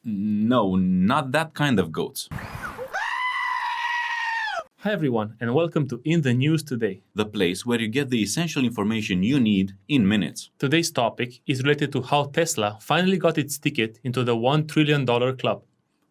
No, not that kind of goats. Hi everyone, and welcome to In the News Today. The place where you get the essential information you need in minutes. Today's topic is related to how Tesla finally got its ticket into the $1 trillion club.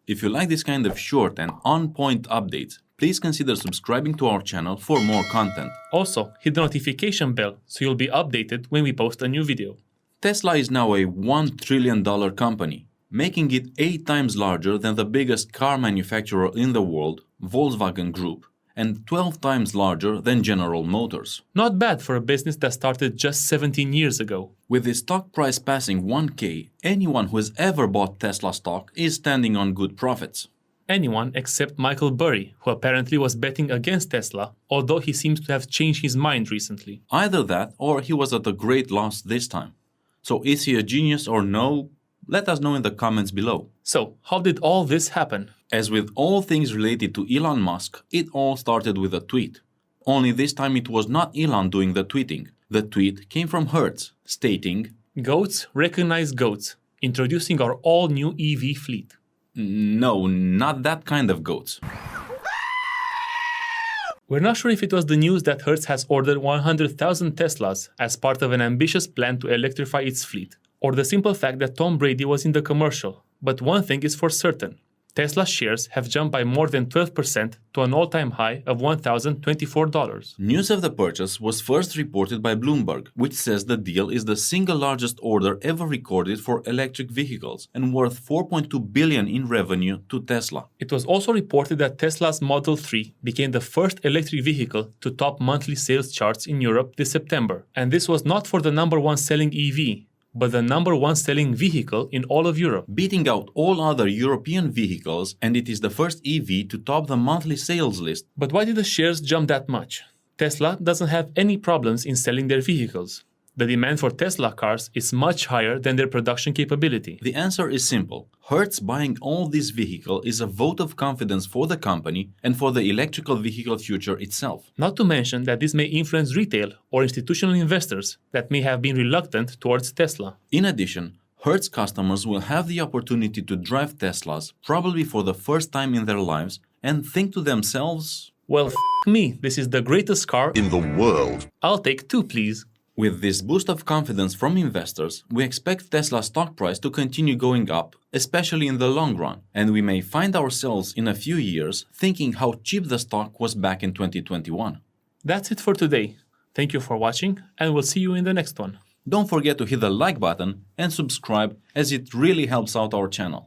If you like this kind of short and on-point updates, please consider subscribing to our channel for more content. Also, hit the notification bell so you'll be updated when we post a new video. Tesla is now a $1 trillion company, making it 8 times larger than the biggest car manufacturer in the world, Volkswagen Group, and 12 times larger than General Motors. Not bad for a business that started just 17 years ago. With the stock price passing 1K, anyone who has ever bought Tesla stock is standing on good profits. Anyone except Michael Burry, who apparently was betting against Tesla, although he seems to have changed his mind recently. Either that or he was at a great loss this time. So is he a genius or no? Let us know in the comments below. So, how did all this happen? As with all things related to Elon Musk, it all started with a tweet. Only this time it was not Elon doing the tweeting. The tweet came from Hertz, stating, "Goats recognize goats, introducing our all-new EV fleet." No, not that kind of goats. We're not sure if it was the news that Hertz has ordered 100,000 Teslas as part of an ambitious plan to electrify its fleet, or the simple fact that Tom Brady was in the commercial. But one thing is for certain. Tesla shares have jumped by more than 12% to an all-time high of $1,024. News of the purchase was first reported by Bloomberg, which says the deal is the single largest order ever recorded for electric vehicles and worth $4.2 billion in revenue to Tesla. It was also reported that Tesla's Model 3 became the first electric vehicle to top monthly sales charts in Europe this September. And this was not for the number one selling EV, but the number one selling vehicle in all of Europe, beating out all other European vehicles, and it is the first EV to top the monthly sales list. But why did the shares jump that much? Tesla doesn't have any problems in selling their vehicles. The demand for Tesla cars is much higher than their production capability. The answer is simple. Hertz buying all this vehicle is a vote of confidence for the company and for the electrical vehicle future itself. Not to mention that this may influence retail or institutional investors that may have been reluctant towards Tesla. In addition, Hertz customers will have the opportunity to drive Teslas, probably for the first time in their lives, and think to themselves, well, me, this is the greatest car in the world. I'll take two, please. With this boost of confidence from investors, we expect Tesla's stock price to continue going up, especially in the long run, and we may find ourselves in a few years thinking how cheap the stock was back in 2021. That's it for today. Thank you for watching, and we'll see you in the next one. Don't forget to hit the like button and subscribe, as it really helps out our channel.